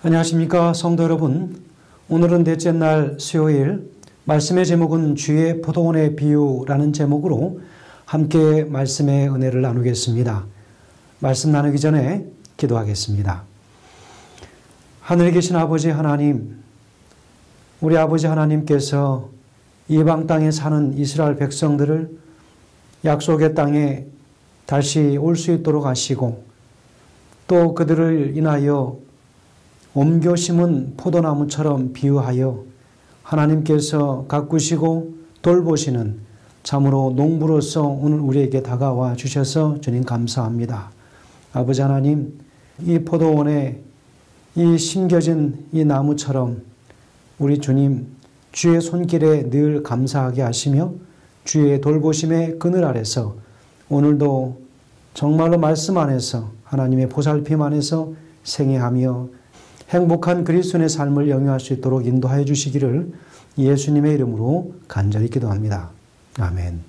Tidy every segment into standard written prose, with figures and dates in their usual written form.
안녕하십니까 성도 여러분. 오늘은 넷째 날 수요일, 말씀의 제목은 주의 포도원의 비유라는 제목으로 함께 말씀의 은혜를 나누겠습니다. 말씀 나누기 전에 기도하겠습니다. 하늘에 계신 아버지 하나님, 우리 아버지 하나님께서 이방 땅에 사는 이스라엘 백성들을 약속의 땅에 다시 올 수 있도록 하시고, 또 그들을 인하여 옮겨 심은 포도나무처럼 비유하여 하나님께서 가꾸시고 돌보시는 참으로 농부로서 오늘 우리에게 다가와 주셔서 주님 감사합니다. 아버지 하나님, 이 포도원에 이 심겨진 이 나무처럼 우리 주님 주의 손길에 늘 감사하게 하시며 주의 돌보심의 그늘 아래서 오늘도 정말로 말씀 안에서 하나님의 보살핌 안에서 생애하며 행복한 그리스도인의 삶을 영위할 수 있도록 인도하여 주시기를 예수님의 이름으로 간절히 기도합니다. 아멘.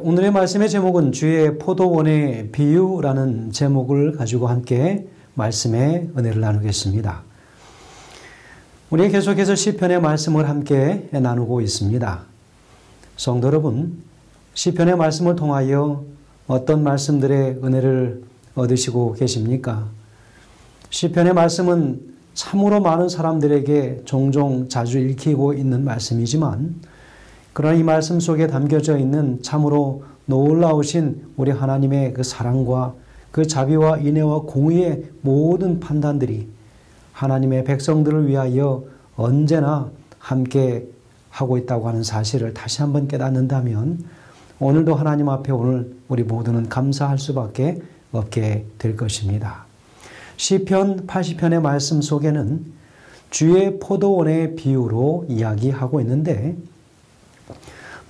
오늘의 말씀의 제목은 주의 포도원의 비유라는 제목을 가지고 함께 말씀의 은혜를 나누겠습니다. 우리 계속해서 시편의 말씀을 함께 나누고 있습니다. 성도 여러분, 시편의 말씀을 통하여 어떤 말씀들의 은혜를 얻으시고 계십니까? 시편의 말씀은 참으로 많은 사람들에게 종종 자주 읽히고 있는 말씀이지만, 그러나 이 말씀 속에 담겨져 있는 참으로 놀라우신 우리 하나님의 그 사랑과 그 자비와 인애와 공의의 모든 판단들이 하나님의 백성들을 위하여 언제나 함께 하고 있다고 하는 사실을 다시 한번 깨닫는다면 오늘도 하나님 앞에 오늘 우리 모두는 감사할 수밖에 없게 될 것입니다. 시편 80편의 말씀 속에는 주의 포도원의 비유로 이야기하고 있는데,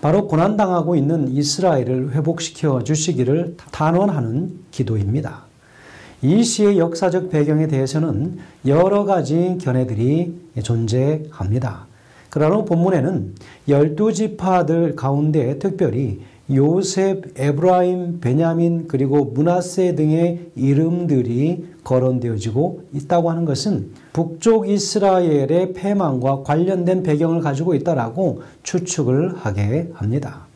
바로 고난당하고 있는 이스라엘을 회복시켜 주시기를 탄원하는 기도입니다. 이 시의 역사적 배경에 대해서는 여러 가지 견해들이 존재합니다. 그러나 본문에는 12지파들 가운데 특별히 요셉, 에브라임, 베냐민 그리고 므낫세 등의 이름들이 거론되어지고 있다고 하는 것은 북쪽 이스라엘의 패망과 관련된 배경을 가지고 있다라고 추측을 하게 합니다.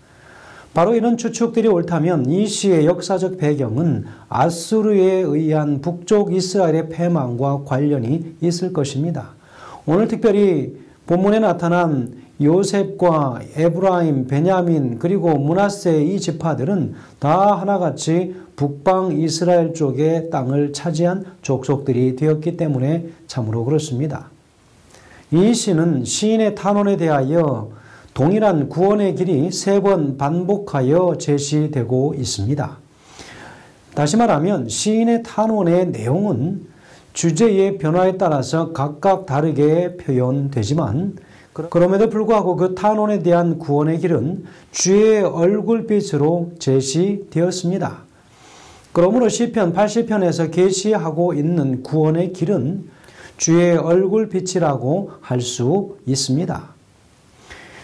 바로 이런 추측들이 옳다면 이 시의 역사적 배경은 아수르에 의한 북쪽 이스라엘의 패망과 관련이 있을 것입니다. 오늘 특별히 본문에 나타난 요셉과 에브라임, 베냐민 그리고 므낫세 이 지파들은 다 하나같이 북방 이스라엘 쪽의 땅을 차지한 족속들이 되었기 때문에 참으로 그렇습니다. 이 시는 시인의 탄원에 대하여 동일한 구원의 길이 3번 반복하여 제시되고 있습니다. 다시 말하면 시인의 탄원의 내용은 주제의 변화에 따라서 각각 다르게 표현되지만, 그럼에도 불구하고 그 탄원에 대한 구원의 길은 주의 얼굴빛으로 제시되었습니다. 그러므로 시편 80편에서 계시하고 있는 구원의 길은 주의 얼굴빛이라고 할 수 있습니다.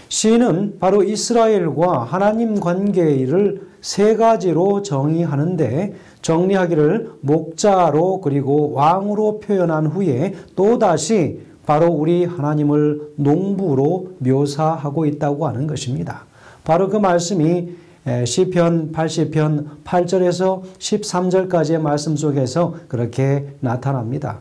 시인은 바로 이스라엘과 하나님 관계를 3가지로 정의하는데, 정리하기를 목자로 그리고 왕으로 표현한 후에 또다시 바로 우리 하나님을 농부로 묘사하고 있다고 하는 것입니다. 바로 그 말씀이 시편 80편 8절에서 13절까지의 말씀 속에서 그렇게 나타납니다.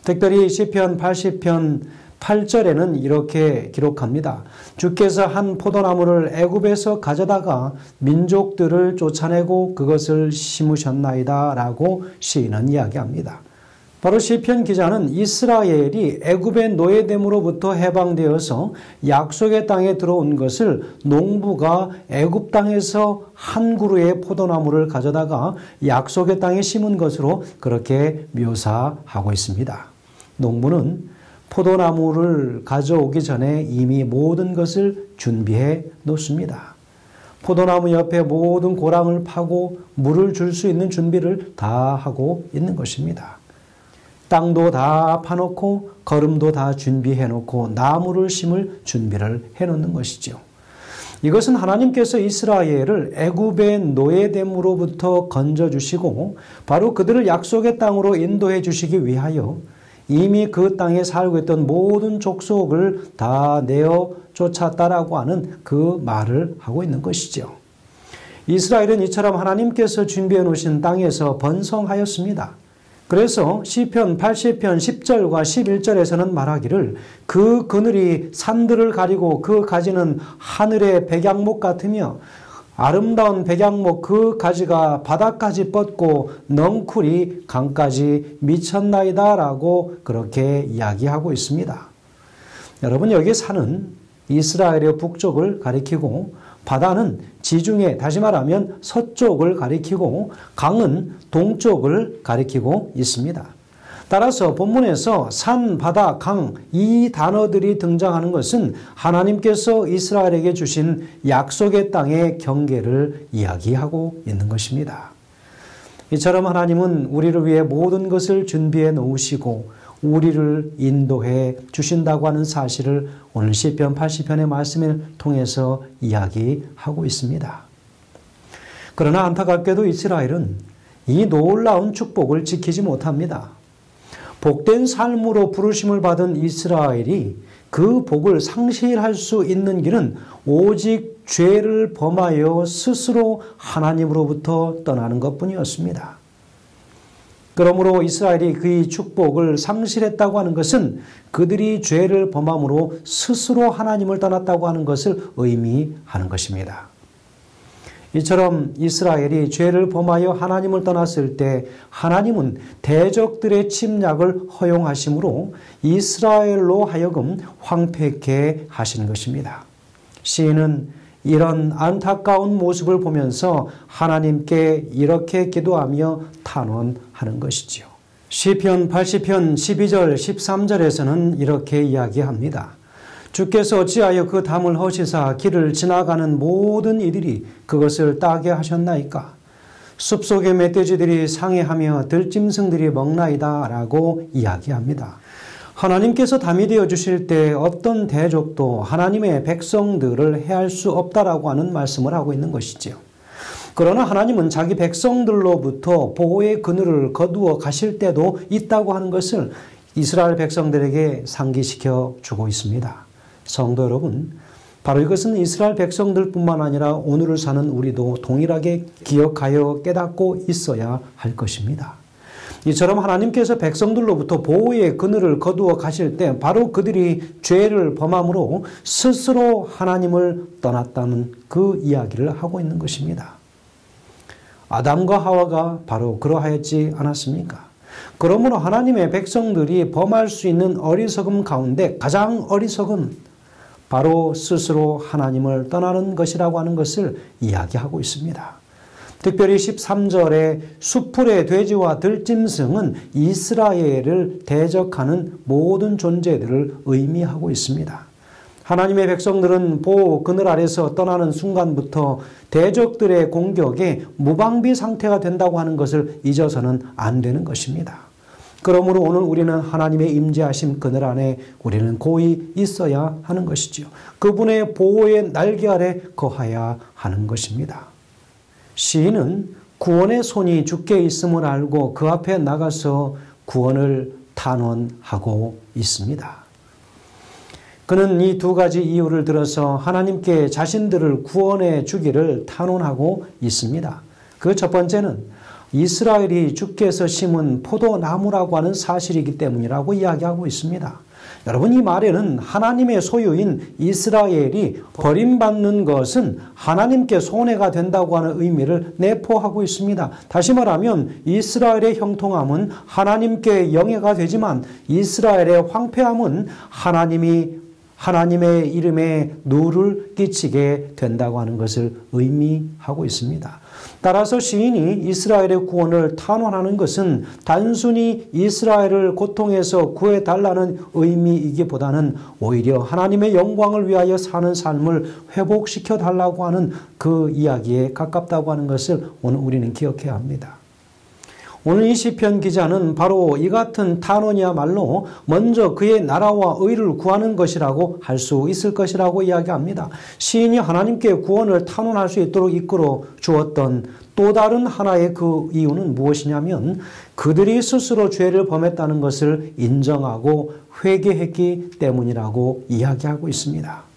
특별히 시편 80편 8절에는 이렇게 기록합니다. 주께서 한 포도나무를 애굽에서 가져다가 민족들을 쫓아내고 그것을 심으셨나이다 라고 시인은 이야기합니다. 바로 시편 기자는 이스라엘이 애굽의 노예됨으로부터 해방되어서 약속의 땅에 들어온 것을 농부가 애굽 땅에서 한 그루의 포도나무를 가져다가 약속의 땅에 심은 것으로 그렇게 묘사하고 있습니다. 농부는 포도나무를 가져오기 전에 이미 모든 것을 준비해 놓습니다. 포도나무 옆에 모든 고랑을 파고 물을 줄 수 있는 준비를 다 하고 있는 것입니다. 땅도 다 파놓고 거름도 다 준비해놓고 나무를 심을 준비를 해놓는 것이죠. 이것은 하나님께서 이스라엘을 애굽의 노예됨으로부터 건져주시고 바로 그들을 약속의 땅으로 인도해 주시기 위하여 이미 그 땅에 살고 있던 모든 족속을 다 내어 쫓았다라고 하는 그 말을 하고 있는 것이죠. 이스라엘은 이처럼 하나님께서 준비해 놓으신 땅에서 번성하였습니다. 그래서 시편 80편 10절과 11절에서는 말하기를 그 그늘이 산들을 가리고 그 가지는 하늘의 백양목 같으며 아름다운 백양목 그 가지가 바다까지 뻗고 넝쿨이 강까지 미쳤나이다 라고 그렇게 이야기하고 있습니다. 여러분, 여기 산은 이스라엘의 북쪽을 가리키고 바다는 지중해, 다시 말하면 서쪽을 가리키고 강은 동쪽을 가리키고 있습니다. 따라서 본문에서 산, 바다, 강 이 단어들이 등장하는 것은 하나님께서 이스라엘에게 주신 약속의 땅의 경계를 이야기하고 있는 것입니다. 이처럼 하나님은 우리를 위해 모든 것을 준비해 놓으시고 우리를 인도해 주신다고 하는 사실을 오늘 시편 80편의 말씀을 통해서 이야기하고 있습니다. 그러나 안타깝게도 이스라엘은 이 놀라운 축복을 지키지 못합니다. 복된 삶으로 부르심을 받은 이스라엘이 그 복을 상실할 수 있는 길은 오직 죄를 범하여 스스로 하나님으로부터 떠나는 것뿐이었습니다. 그러므로 이스라엘이 그의 축복을 상실했다고 하는 것은 그들이 죄를 범함으로 스스로 하나님을 떠났다고 하는 것을 의미하는 것입니다. 이처럼 이스라엘이 죄를 범하여 하나님을 떠났을 때 하나님은 대적들의 침략을 허용하심으로 이스라엘로 하여금 황폐케 하신 것입니다. 시인은 이런 안타까운 모습을 보면서 하나님께 이렇게 기도하며 탄원하는 것이지요. 시편 80편 12절 13절에서는 이렇게 이야기합니다. 주께서 어찌하여 그 담을 허시사 길을 지나가는 모든 이들이 그것을 따게 하셨나이까? 숲속의 멧돼지들이 상해하며 들짐승들이 먹나이다 라고 이야기합니다. 하나님께서 담이 되어 주실 때 어떤 대적도 하나님의 백성들을 해할 수 없다라고 하는 말씀을 하고 있는 것이지요. 그러나 하나님은 자기 백성들로부터 보호의 그늘을 거두어 가실 때도 있다고 하는 것을 이스라엘 백성들에게 상기시켜 주고 있습니다. 성도 여러분, 바로 이것은 이스라엘 백성들뿐만 아니라 오늘을 사는 우리도 동일하게 기억하여 깨닫고 있어야 할 것입니다. 이처럼 하나님께서 백성들로부터 보호의 그늘을 거두어 가실 때 바로 그들이 죄를 범함으로 스스로 하나님을 떠났다는 그 이야기를 하고 있는 것입니다. 아담과 하와가 바로 그러하였지 않았습니까? 그러므로 하나님의 백성들이 범할 수 있는 어리석음 가운데 가장 어리석은 바로 스스로 하나님을 떠나는 것이라고 하는 것을 이야기하고 있습니다. 특별히 13절에 수풀의 돼지와 들짐승은 이스라엘을 대적하는 모든 존재들을 의미하고 있습니다. 하나님의 백성들은 보호 그늘 아래서 떠나는 순간부터 대적들의 공격에 무방비 상태가 된다고 하는 것을 잊어서는 안 되는 것입니다. 그러므로 오늘 우리는 하나님의 임재하심 그늘 안에 우리는 고이 있어야 하는 것이지요. 그분의 보호의 날개 아래 거하야 하는 것입니다. 시인은 구원의 손이 주께 있음을 알고 그 앞에 나가서 구원을 탄원하고 있습니다. 그는 이 두 가지 이유를 들어서 하나님께 자신들을 구원해 주기를 탄원하고 있습니다. 그 첫 번째는 이스라엘이 주께서 심은 포도나무라고 하는 사실이기 때문이라고 이야기하고 있습니다. 여러분, 이 말에는 하나님의 소유인 이스라엘이 버림받는 것은 하나님께 손해가 된다고 하는 의미를 내포하고 있습니다. 다시 말하면 이스라엘의 형통함은 하나님께 영예가 되지만 이스라엘의 황폐함은 하나님의 이름에 누를 끼치게 된다고 하는 것을 의미하고 있습니다. 따라서 시인이 이스라엘의 구원을 탄원하는 것은 단순히 이스라엘을 고통에서 구해달라는 의미이기보다는 오히려 하나님의 영광을 위하여 사는 삶을 회복시켜달라고 하는 그 이야기에 가깝다고 하는 것을 오늘 우리는 기억해야 합니다. 오늘 이 시편 기자는 바로 이 같은 탄원이야말로 먼저 그의 나라와 의를 구하는 것이라고 할 수 있을 것이라고 이야기합니다. 시인이 하나님께 구원을 탄원할 수 있도록 이끌어 주었던 또 다른 하나의 그 이유는 무엇이냐면 그들이 스스로 죄를 범했다는 것을 인정하고 회개했기 때문이라고 이야기하고 있습니다.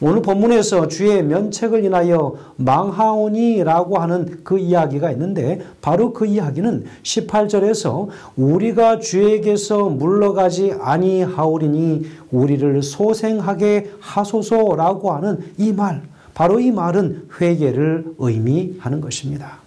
오늘 본문에서 주의 면책을 인하여 망하오니라고 하는 그 이야기가 있는데 바로 그 이야기는 18절에서 우리가 주에게서 물러가지 아니하오리니 우리를 소생하게 하소서라고 하는 이 말, 바로 이 말은 회개를 의미하는 것입니다.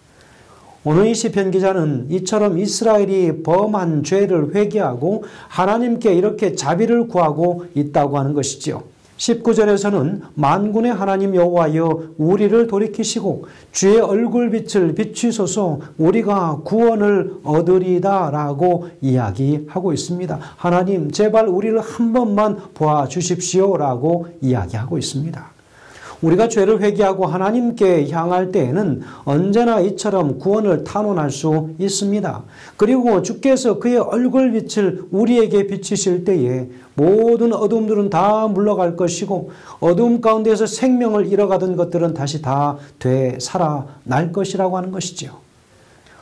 오늘 이 시편 기자는 이처럼 이스라엘이 범한 죄를 회개하고 하나님께 이렇게 자비를 구하고 있다고 하는 것이지요. 19절에서는 만군의 하나님 여호와여 우리를 돌이키시고 주의 얼굴빛을 비추소서 우리가 구원을 얻으리다라고 이야기하고 있습니다. 하나님 제발 우리를 한 번만 보아주십시오라고 이야기하고 있습니다. 우리가 죄를 회개하고 하나님께 향할 때에는 언제나 이처럼 구원을 탄원할 수 있습니다. 그리고 주께서 그의 얼굴빛을 우리에게 비치실 때에 모든 어둠들은 다 물러갈 것이고 어둠 가운데서 생명을 잃어가던 것들은 다시 다 되살아날 것이라고 하는 것이죠.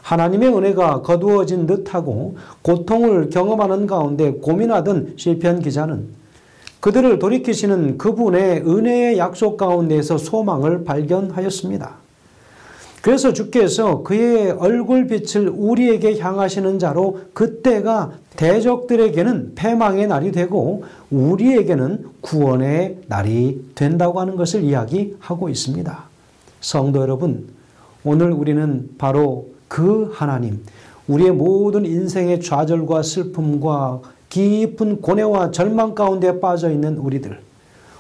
하나님의 은혜가 거두어진 듯하고 고통을 경험하는 가운데 고민하던 시편 기자는 그들을 돌이키시는 그분의 은혜의 약속 가운데에서 소망을 발견하였습니다. 그래서 주께서 그의 얼굴빛을 우리에게 향하시는 자로 그때가 대적들에게는 패망의 날이 되고 우리에게는 구원의 날이 된다고 하는 것을 이야기하고 있습니다. 성도 여러분, 오늘 우리는 바로 그 하나님, 우리의 모든 인생의 좌절과 슬픔과 깊은 고뇌와 절망 가운데 빠져있는 우리들,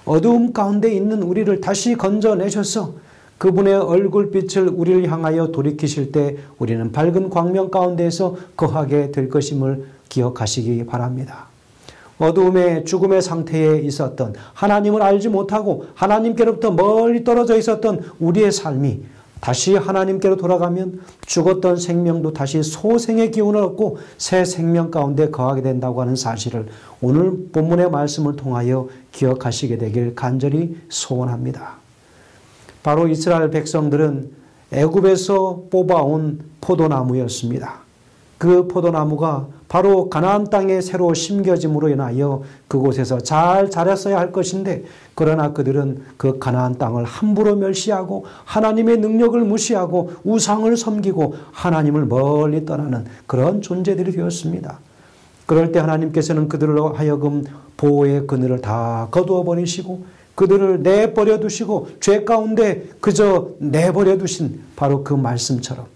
어두움 가운데 있는 우리를 다시 건져내셔서 그분의 얼굴빛을 우리를 향하여 돌이키실 때 우리는 밝은 광명 가운데에서 거하게 될 것임을 기억하시기 바랍니다. 어두움의 죽음의 상태에 있었던 하나님을 알지 못하고 하나님께로부터 멀리 떨어져 있었던 우리의 삶이 다시 하나님께로 돌아가면 죽었던 생명도 다시 소생의 기운을 얻고 새 생명 가운데 거하게 된다고 하는 사실을 오늘 본문의 말씀을 통하여 기억하시게 되길 간절히 소원합니다. 바로 이스라엘 백성들은 애굽에서 뽑아온 포도나무였습니다. 그 포도나무가 바로 가나안 땅에 새로 심겨짐으로 인하여 그곳에서 잘 자랐어야 할 것인데 그러나 그들은 그 가나안 땅을 함부로 멸시하고 하나님의 능력을 무시하고 우상을 섬기고 하나님을 멀리 떠나는 그런 존재들이 되었습니다. 그럴 때 하나님께서는 그들로 하여금 보호의 그늘을 다 거두어 버리시고 그들을 내버려 두시고 죄 가운데 그저 내버려 두신 바로 그 말씀처럼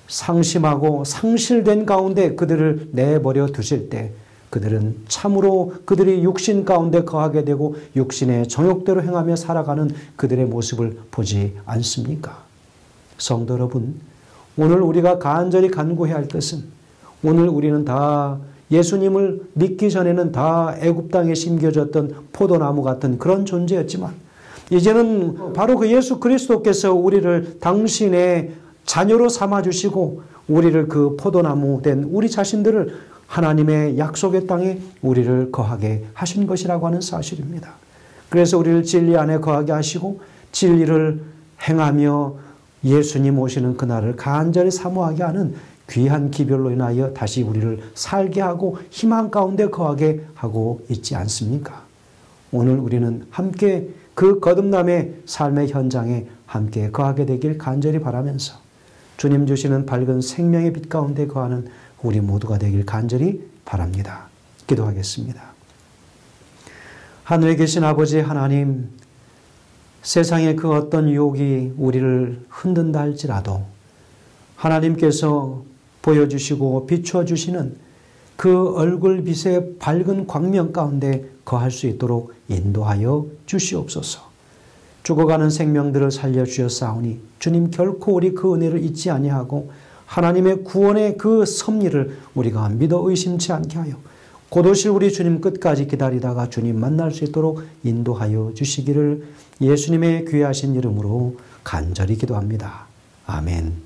상심하고 상실된 가운데 그들을 내버려 두실 때 그들은 참으로 그들이 육신 가운데 거하게 되고 육신의 정욕대로 행하며 살아가는 그들의 모습을 보지 않습니까? 성도 여러분, 오늘 우리가 간절히 간구해야 할 것은 오늘 우리는 다 예수님을 믿기 전에는 다 애굽 땅에 심겨졌던 포도나무 같은 그런 존재였지만 이제는 바로 그 예수 그리스도께서 우리를 당신의 자녀로 삼아주시고 우리를 그 포도나무 된 우리 자신들을 하나님의 약속의 땅에 우리를 거하게 하신 것이라고 하는 사실입니다. 그래서 우리를 진리 안에 거하게 하시고 진리를 행하며 예수님 오시는 그날을 간절히 사모하게 하는 귀한 기별로 인하여 다시 우리를 살게 하고 희망 가운데 거하게 하고 있지 않습니까? 오늘 우리는 함께 그 거듭남의 삶의 현장에 함께 거하게 되길 간절히 바라면서 주님 주시는 밝은 생명의 빛 가운데 거하는 우리 모두가 되길 간절히 바랍니다. 기도하겠습니다. 하늘에 계신 아버지 하나님, 세상의 그 어떤 유혹이 우리를 흔든다 할지라도 하나님께서 보여주시고 비추어 주시는 그 얼굴빛의 밝은 광명 가운데 거할 수 있도록 인도하여 주시옵소서. 죽어가는 생명들을 살려주셨사오니 주님 결코 우리 그 은혜를 잊지 아니하고 하나님의 구원의 그 섭리를 우리가 믿어 의심치 않게 하여 곧 오실 우리 주님 끝까지 기다리다가 주님 만날 수 있도록 인도하여 주시기를 예수님의 귀하신 이름으로 간절히 기도합니다. 아멘.